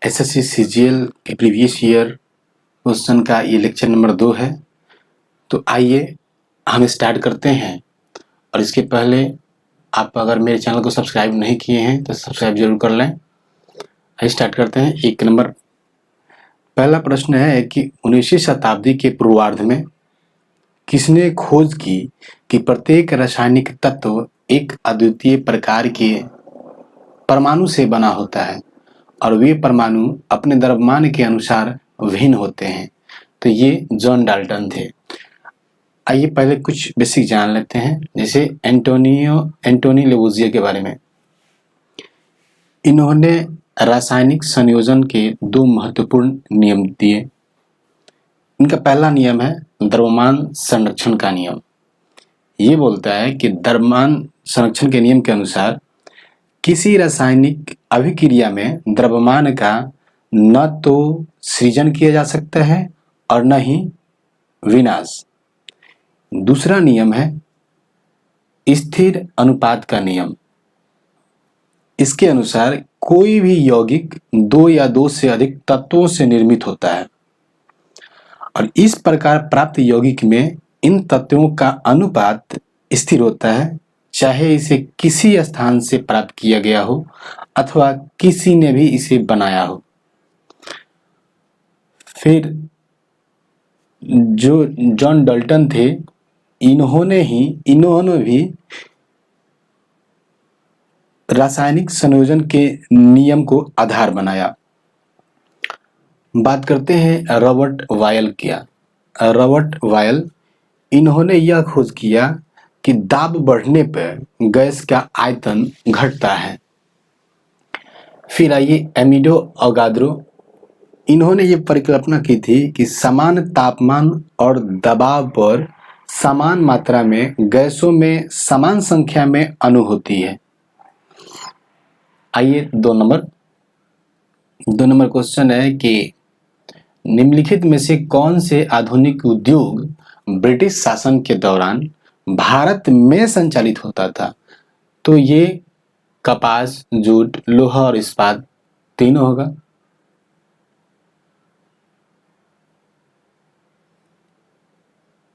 SSC CGL के previous year question का ये लेक्चर नंबर 2 है। तो आइए हम स्टार्ट करते हैं। और इसके पहले आप अगर मेरे चैनल को सब्सक्राइब नहीं किए हैं तो सब्सक्राइब जरूर कर लें। आइए स्टार्ट करते हैं। एक नंबर पहला प्रश्न है कि 19वीं शताब्दी के पूर्वार्ध में किसने खोज की कि प्रत्येक रासायनिक तत्व एक अद्वितीय प्रकार के परमाणु से बना होता है और वे परमाणु अपने द्रव्यमान के अनुसार भिन्न होते हैं। तो ये जॉन डाल्टन थे। आइए पहले कुछ बेसिक जान लेते हैं, जैसे एंटोनी लेवोजियर के बारे में। इन्होंने रासायनिक संयोजन के 2 महत्वपूर्ण नियम दिए। इनका पहला नियम है द्रव्यमान संरक्षण का नियम। ये बोलता है कि द्रव्यमान संरक्षण के नियम के अनुसार किसी रासायनिक अभिक्रिया में द्रव्यमान का न तो सृजन किया जा सकता है और न ही विनाश। दूसरा नियम है स्थिर अनुपात का नियम। इसके अनुसार कोई भी यौगिक 2 या 2 से अधिक तत्वों से निर्मित होता है और इस प्रकार प्राप्त यौगिक में इन तत्वों का अनुपात स्थिर होता है, चाहे इसे किसी स्थान से प्राप्त किया गया हो अथवा किसी ने भी इसे बनाया हो। फिर जो जॉन डाल्टन थे, इन्होंने भी रासायनिक संयोजन के नियम को आधार बनाया। बात करते हैं रॉबर्ट बॉयल की। रॉबर्ट बॉयल, इन्होंने यह खोज किया कि दाब बढ़ने पर गैस का आयतन घटता है। फिर आइए एमिडो अवोगाद्रो, इन्होंने ये परिकल्पना की थी कि समान तापमान और दबाव पर समान मात्रा में गैसों में समान संख्या में अणु होती है। आइए 2 नंबर क्वेश्चन है कि निम्नलिखित में से कौन से आधुनिक उद्योग ब्रिटिश शासन के दौरान भारत में संचालित होता था। तो ये कपास, जूट, लोहा और इस्पात तीनों होगा।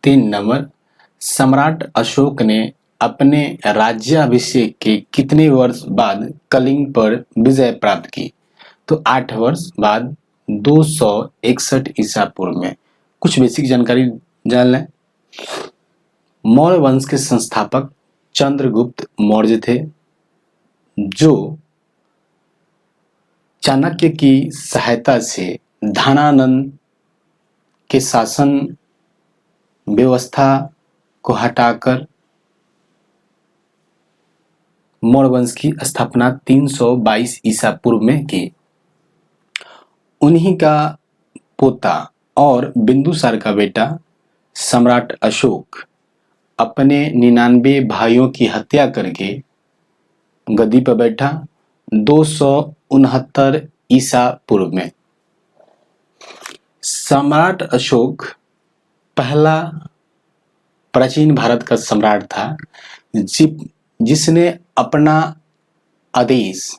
तीन नंबर, सम्राट अशोक ने अपने राज्याभिषेक के कितने वर्ष बाद कलिंग पर विजय प्राप्त की। तो 8 वर्ष बाद 261 ईसा पूर्व में। कुछ बेसिक जानकारी जान लें। मौर्य वंश के संस्थापक चंद्रगुप्त मौर्य थे, जो चाणक्य की सहायता से धनानंद के शासन व्यवस्था को हटाकर मौर्य वंश की स्थापना 322 ईसा पूर्व में की। उन्हीं का पोता और बिंदुसार का बेटा सम्राट अशोक अपने 99 भाइयों की हत्या करके गद्दी पर बैठा 269 ईसा पूर्व में। सम्राट अशोक पहला प्राचीन भारत का सम्राट था जिसने अपना आदेश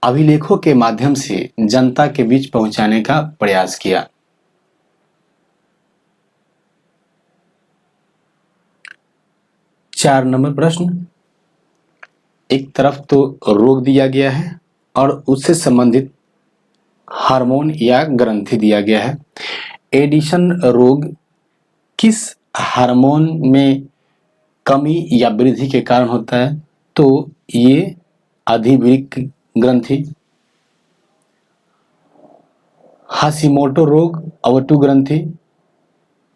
अभिलेखों के माध्यम से जनता के बीच पहुंचाने का प्रयास किया। चार नंबर प्रश्न, एक तरफ तो रोग दिया गया है और उससे संबंधित हार्मोन या ग्रंथि दिया गया है। एडिशन रोग किस हार्मोन में कमी या वृद्धि के कारण होता है। तो ये अधिवृक्क ग्रंथि। हाशिमोटो रोग अवटु ग्रंथि।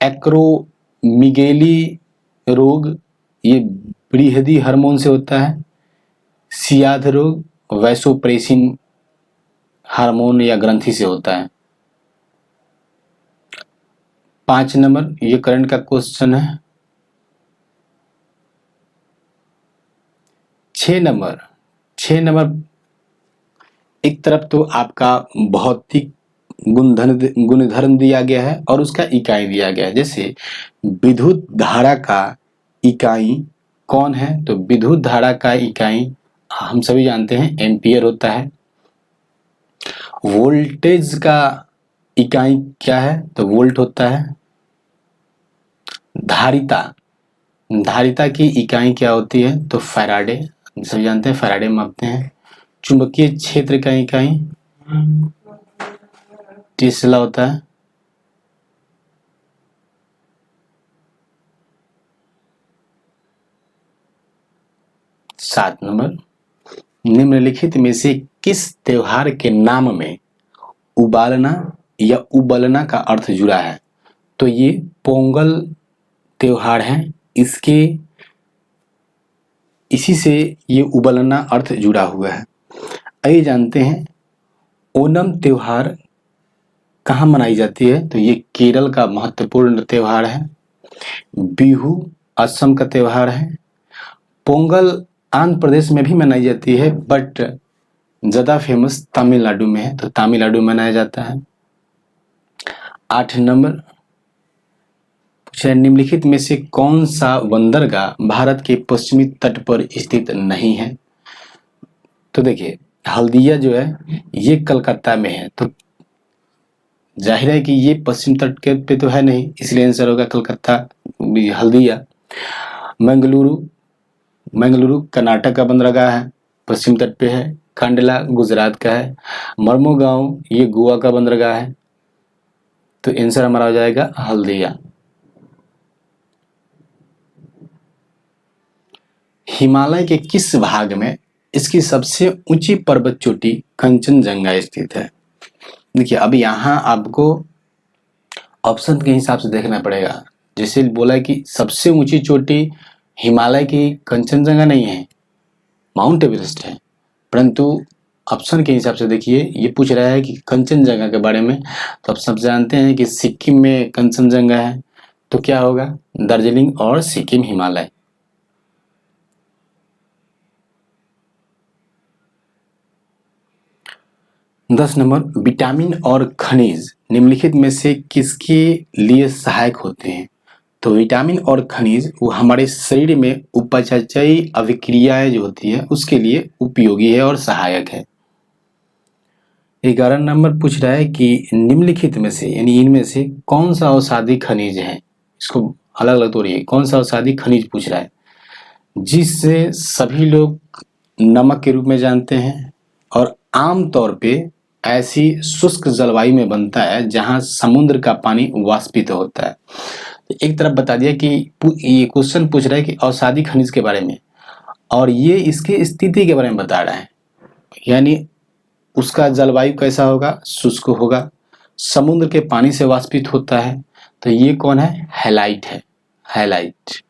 एक्रोमिगेली रोग ये बृहदी हार्मोन से होता है। सियाध रोग वैसोप्रेसिन हार्मोन या ग्रंथि से होता है। 5 नंबर, ये करंट का क्वेश्चन है। 6 नंबर, एक तरफ तो आपका भौतिक गुणधर्म दिया गया है और उसका इकाई दिया गया है। जैसे विद्युत धारा का इकाई कौन है। तो विद्युत धारा का इकाई हम सभी जानते हैं एम्पियर होता है। वोल्टेज का इकाई क्या है? तो वोल्ट होता है। धारिता, धारिता की इकाई क्या होती है? तो फैराडे, सभी जानते हैं फैराडे मापते हैं। चुंबकीय क्षेत्र का इकाई टेस्ला होता है। सात नंबर, निम्नलिखित में से किस त्योहार के नाम में उबालना या उबलना का अर्थ जुड़ा है? तो ये पोंगल त्योहार है, इसी से ये उबलना अर्थ जुड़ा हुआ है। आइए जानते हैं ओणम त्योहार कहाँ मनाई जाती है? तो ये केरल का महत्वपूर्ण त्योहार है। बिहू असम का त्योहार है। पोंगल आंध्र प्रदेश में भी मनाई जाती है, बट ज्यादा फेमस तमिलनाडु में है, तो तमिलनाडु में मनाया जाता है। 8 नंबर, निम्नलिखित में से कौन सा बंदरगाह भारत के पश्चिमी तट पर स्थित नहीं है? तो देखिए हल्दिया जो है ये कलकत्ता में है, तो जाहिर है कि ये पश्चिम तट के पे तो है नहीं, इसलिए आंसर होगा कलकत्ता, हल्दिया। मंगलुरु कर्नाटक का बंदरगाह है, पश्चिम तट पे है। कंडला गुजरात का है। मर्मुगांव ये गोवा का बंदरगाह है, तो आंसर हमारा हो जाएगा हल्दिया। हिमालय के किस भाग में इसकी सबसे ऊंची पर्वत चोटी कंचनजंगा स्थित है? देखिए अब यहाँ आपको ऑप्शन के हिसाब से देखना पड़ेगा। जैसे बोला है कि सबसे ऊंची चोटी हिमालय की कंचनजंगा नहीं है, माउंट एवरेस्ट है, परंतु ऑप्शन के हिसाब से देखिए ये पूछ रहा है कि कंचनजंगा के बारे में। तो आप सब जानते हैं कि सिक्किम में कंचनजंगा है, तो क्या होगा? दार्जिलिंग और सिक्किम हिमालय। दस नंबर, विटामिन और खनिज निम्नलिखित में से किसके लिए सहायक होते हैं? तो विटामिन और खनिज वो हमारे शरीर में उपापचयी अभिक्रियाएं जो होती है उसके लिए उपयोगी है और सहायक है। 11 नंबर पूछ रहा है कि निम्नलिखित में से यानी इनमें से कौन सा औषधि खनिज है? इसको अलग अलग तोड़िए, कौन सा औषधि खनिज पूछ रहा है जिससे सभी लोग नमक के रूप में जानते हैं और आमतौर पे ऐसी शुष्क जलवायु में बनता है जहां समुद्र का पानी वाष्पित होता है। तो एक तरफ बता दिया कि ये क्वेश्चन पूछ रहा है कि औषधि खनिज के बारे में, और ये इसकी स्थिति के बारे में बता रहा है, यानी उसका जलवायु कैसा होगा? शुष्क होगा, समुद्र के पानी से वाष्पित होता है। तो ये कौन है? हैलाइट है, हैलाइट।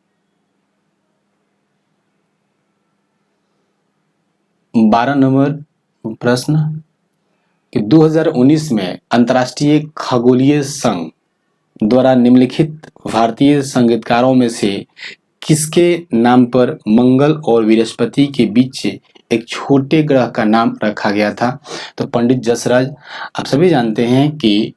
12 नंबर प्रश्न कि 2019 में अंतर्राष्ट्रीय खगोलीय संघ द्वारा निम्नलिखित भारतीय संगीतकारों में से किसके नाम पर मंगल और बृहस्पति के बीच एक छोटे ग्रह का नाम रखा गया था? तो पंडित जसराज। आप सभी जानते हैं कि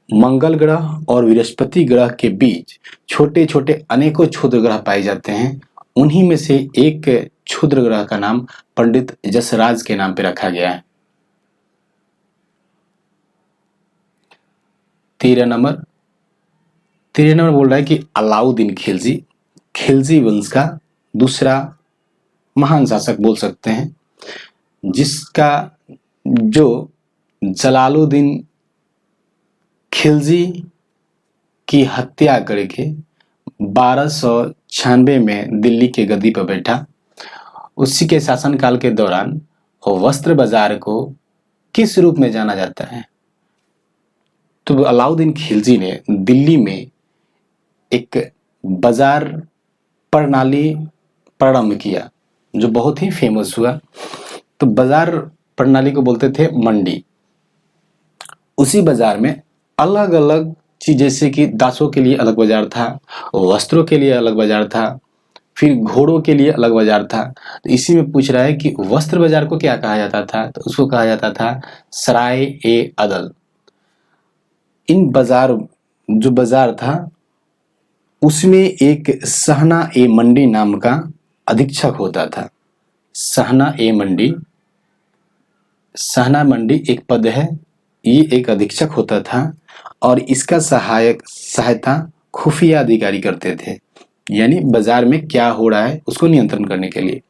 मंगल ग्रह और बृहस्पति ग्रह के बीच छोटे छोटे अनेकों क्षुद्र ग्रह पाए जाते हैं, उन्हीं में से एक क्षुद्र ग्रह का नाम पंडित जसराज के नाम पे रखा गया है। 13 नंबर बोल रहा है कि अलाउद्दीन खिलजी, खिलजी वंश का दूसरा महान शासक बोल सकते हैं, जिसका जो जलालुद्दीन खिलजी की हत्या करके 1296 में दिल्ली के गद्दी पर बैठा, उसी के शासनकाल के दौरान वस्त्र बाजार को किस रूप में जाना जाता है? तो अलाउद्दीन खिलजी ने दिल्ली में एक बाजार प्रणाली प्रारंभ किया जो बहुत ही फेमस हुआ। तो बाजार प्रणाली को बोलते थे मंडी। उसी बाजार में अलग अलग चीज, जैसे कि दासों के लिए अलग बाजार था, वस्त्रों के लिए अलग बाजार था, फिर घोड़ों के लिए अलग बाजार था। तो इसी में पूछ रहा है कि वस्त्र बाजार को क्या कहा जाता था? तो उसको कहा जाता था सराय ए अदल। इन बाजार जो बाजार था उसमें एक सहना ए मंडी नाम का अधीक्षक होता था। सहना ए मंडी सहना मंडी एक पद है, ये एक अधीक्षक होता था और इसका सहायता खुफिया अधिकारी करते थे, यानी बाजार में क्या हो रहा है उसको नियंत्रण करने के लिए।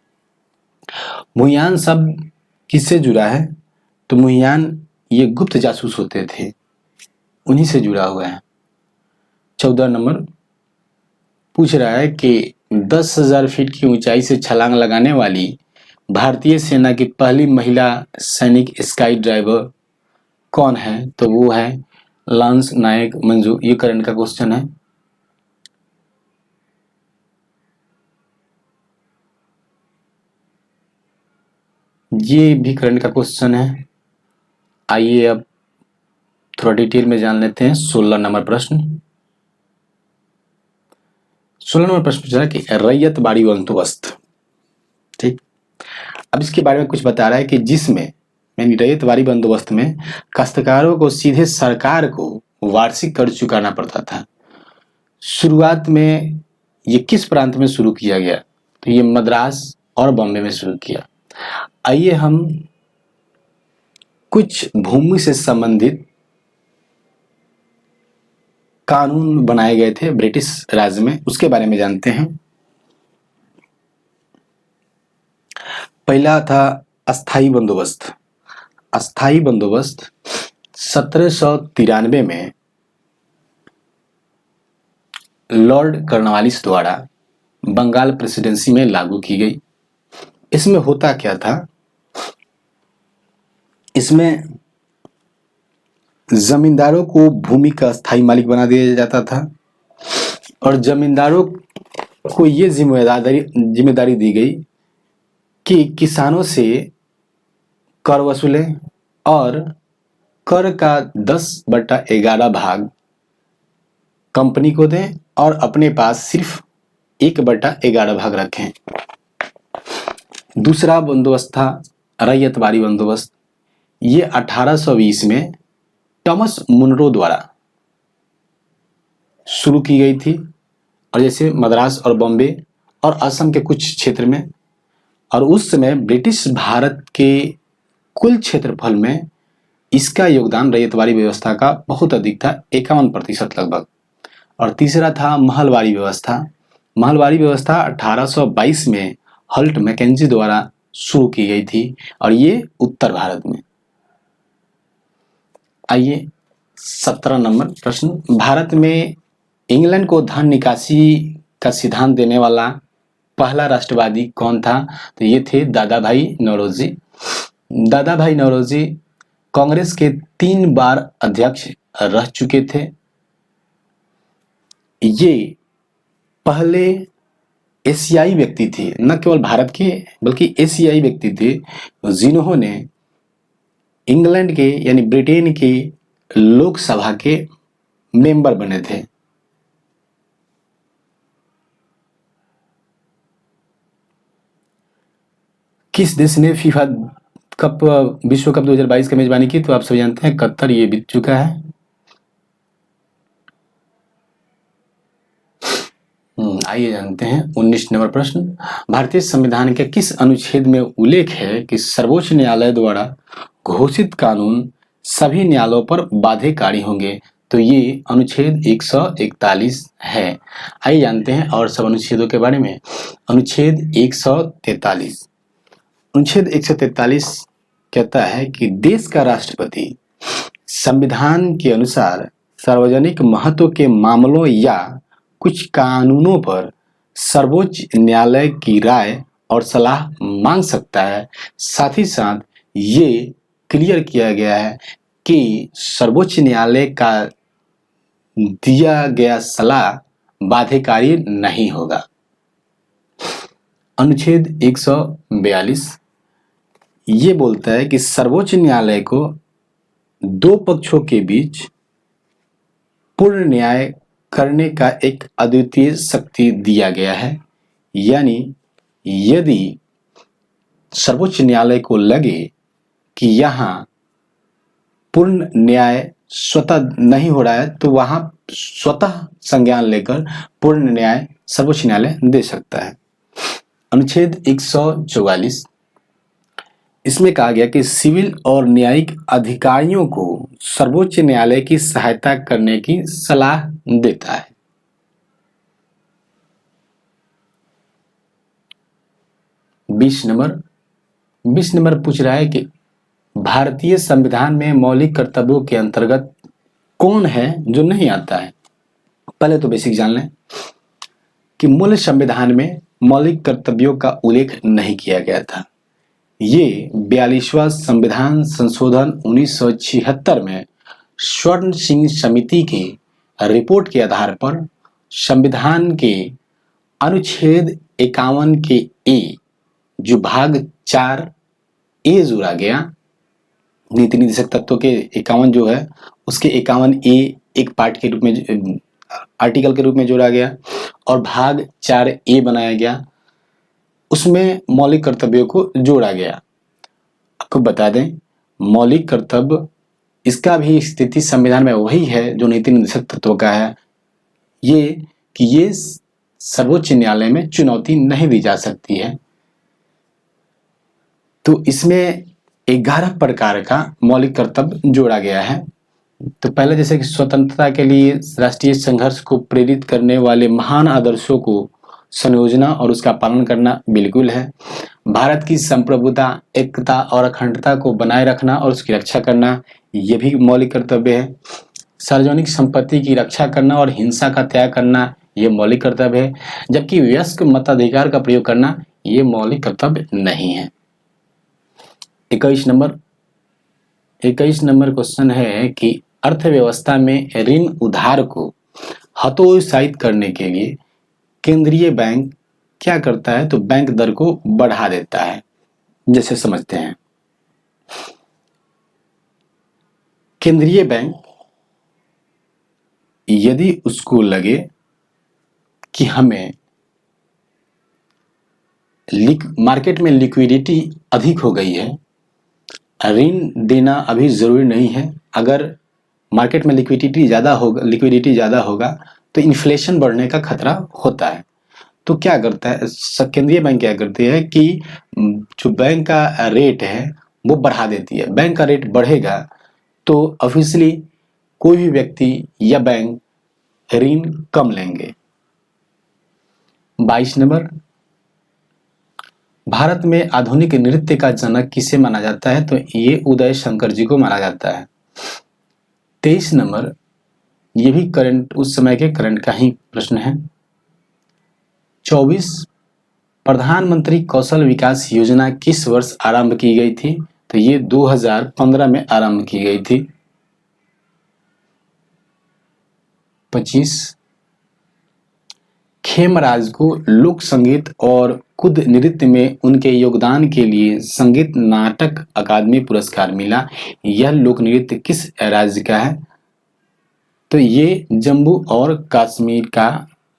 मुहियान शब्द किससे जुड़ा है? तो मुहियान ये गुप्त जासूस होते थे, उन्हीं से जुड़ा हुआ है। 14 नंबर पूछ रहा है कि 10,000 फीट की ऊंचाई से छलांग लगाने वाली भारतीय सेना की पहली महिला सैनिक स्काई ड्राइवर कौन है? तो वो है लांस नायक मंजू। ये करंट का क्वेश्चन है। ये भी करंट का क्वेश्चन है। आइए अब थोड़ा डिटेल में जान लेते हैं। 16 नंबर प्रश्न। 16 नंबर प्रश्न पूछा है कि रैयत बाड़ी बंदोबस्त, ठीक। अब इसके बारे में कुछ बता रहा है कि जिसमें यानी रैयत बाड़ी बंदोबस्त में काश्तकारों को सीधे सरकार को वार्षिक कर चुकाना पड़ता था। शुरुआत में ये किस प्रांत में शुरू किया गया? तो ये मद्रास और बॉम्बे में शुरू किया। आइए हम कुछ भूमि से संबंधित कानून बनाए गए थे ब्रिटिश राज में, उसके बारे में जानते हैं। पहला था अस्थाई बंदोबस्त। अस्थाई बंदोबस्त 1793 में लॉर्ड कॉर्नवालिस द्वारा बंगाल प्रेसिडेंसी में लागू की गई। इसमें होता क्या था? इसमें जमींदारों को भूमि का स्थायी मालिक बना दिया जाता था और जमींदारों को ये जिम्मेदारी दी गई कि किसानों से कर वसूलें और कर का 10/11 भाग कंपनी को दें और अपने पास सिर्फ 1/11 भाग रखें। दूसरा बंदोबस्त था रैयत बाड़ी बंदोबस्त। ये 1820 में थॉमस मुनरो द्वारा शुरू की गई थी और जैसे मद्रास और बॉम्बे और असम के कुछ क्षेत्र में, और उस समय ब्रिटिश भारत के कुल क्षेत्रफल में इसका योगदान रैयतवाड़ी व्यवस्था का बहुत अधिक था, 51% लगभग। और तीसरा था महलवाड़ी व्यवस्था। महलवाड़ी व्यवस्था 1822 में हल्ट मैकेंजी द्वारा शुरू की गई थी और ये उत्तर भारत में। आइए 17 नंबर प्रश्न। भारत में इंग्लैंड को धन निकासी का सिद्धांत देने वाला पहला राष्ट्रवादी कौन था? तो ये थे दादा भाई नौरोजी। दादा भाई नौरोजी कांग्रेस के 3 बार अध्यक्ष रह चुके थे। ये पहले एशियाई व्यक्ति थे, न केवल भारत के बल्कि एशियाई व्यक्ति थे जिन्होंने इंग्लैंड के यानी ब्रिटेन के लोकसभा के मेंबर बने थे। किस देश ने फीफा कप विश्व कप 2022 की मेजबानी की? तो आप सभी जानते हैं कतर, ये बीत चुका है। आइए जानते हैं 19 नंबर प्रश्न। भारतीय संविधान के किस अनुच्छेद में उल्लेख है कि सर्वोच्च न्यायालय द्वारा घोषित कानून सभी न्यायालयों पर बाध्यकारी होंगे? तो ये अनुच्छेद 141 है। आइए जानते हैं और सब अनुच्छेदों के बारे में। अनुच्छेद 143। अनुच्छेद 143 कहता है कि देश का राष्ट्रपति संविधान के अनुसार सार्वजनिक महत्व के मामलों या कुछ कानूनों पर सर्वोच्च न्यायालय की राय और सलाह मांग सकता है। साथ ही साथ ये क्लियर किया गया है कि सर्वोच्च न्यायालय का दिया गया सलाह बाध्यकारी नहीं होगा। अनुच्छेद 142 ये बोलता है कि सर्वोच्च न्यायालय को 2 पक्षों के बीच पूर्ण न्याय करने का एक अद्वितीय शक्ति दिया गया है। यानी यदि सर्वोच्च न्यायालय को लगे कि यहाँ पूर्ण न्याय स्वतः नहीं हो रहा है तो वहां स्वतः संज्ञान लेकर पूर्ण न्याय सर्वोच्च न्यायालय दे सकता है। अनुच्छेद 144 इसमें कहा गया कि सिविल और न्यायिक अधिकारियों को सर्वोच्च न्यायालय की सहायता करने की सलाह देता है। बीस नंबर पूछ रहा है कि भारतीय संविधान में मौलिक कर्तव्यों के अंतर्गत कौन है जो नहीं आता है। पहले तो बेसिक जान लें कि मूल संविधान में मौलिक कर्तव्यों का उल्लेख नहीं किया गया था। ये 42वां संविधान संशोधन 1976 में स्वर्ण सिंह समिति की रिपोर्ट के आधार पर संविधान के अनुच्छेद 51 के ए जो भाग 4 ए जोड़ा गया, नीति निर्देशक तत्वों के 51 जो है उसके 51 ए एक पार्ट के रूप में आर्टिकल के रूप में जोड़ा गया और भाग 4 ए बनाया गया, उसमें मौलिक कर्तव्यों को जोड़ा गया। आपको बता दें मौलिक कर्तव्य इसका भी स्थिति संविधान में वही है जो नीति निर्देशक तत्वों का है, ये कि ये सर्वोच्च न्यायालय में चुनौती नहीं दी जा सकती है। तो इसमें 11 प्रकार का मौलिक कर्तव्य जोड़ा गया है। तो पहले जैसे कि स्वतंत्रता के लिए राष्ट्रीय संघर्ष को प्रेरित करने वाले महान आदर्शों को संयोजना और उसका पालन करना बिल्कुल है। भारत की संप्रभुता, एकता और अखंडता को बनाए रखना और उसकी रक्षा करना, ये भी मौलिक कर्तव्य है। सार्वजनिक संपत्ति की रक्षा करना और हिंसा का त्याग करना, ये मौलिक कर्तव्य है। जबकि वयस्क मताधिकार का प्रयोग करना, ये मौलिक कर्तव्य नहीं है। 21 नंबर क्वेश्चन है कि अर्थव्यवस्था में ऋण उधार को हतोत्साहित करने के लिए केंद्रीय बैंक क्या करता है? तो बैंक दर को बढ़ा देता है। जैसे समझते हैं, केंद्रीय बैंक यदि उसको लगे कि हमें मार्केट में लिक्विडिटी अधिक हो गई है, ऋण देना अभी जरूरी नहीं है, अगर मार्केट में लिक्विडिटी ज़्यादा होगा तो इन्फ्लेशन बढ़ने का खतरा होता है। तो क्या करता है केंद्रीय बैंक, क्या करती है कि जो बैंक का रेट है वो बढ़ा देती है। बैंक का रेट बढ़ेगा तो ऑब्वियसली कोई भी व्यक्ति या बैंक ऋण कम लेंगे। 22 नंबर, भारत में आधुनिक नृत्य का जनक किसे माना जाता है? तो ये उदय शंकर जी को माना जाता है। 23 नंबर, ये भी करंट, उस समय के करंट का ही प्रश्न है। 24, प्रधानमंत्री कौशल विकास योजना किस वर्ष आरंभ की गई थी? तो ये 2015 में आरंभ की गई थी। 25, खेमराज को लोक संगीत और खुद नृत्य में उनके योगदान के लिए संगीत नाटक अकादमी पुरस्कार मिला। यह लोक नृत्य किस राज्य का है? तो ये जम्मू और कश्मीर का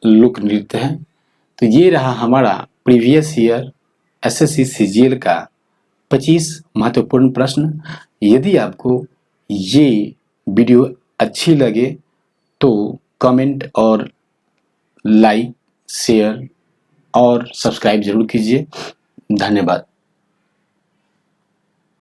लोक नृत्य है। तो ये रहा हमारा प्रीवियस ईयर एसएससी सीजीएल का 25 महत्वपूर्ण प्रश्न। यदि आपको ये वीडियो अच्छी लगे तो कमेंट और लाइक, शेयर और सब्सक्राइब जरूर कीजिए। धन्यवाद।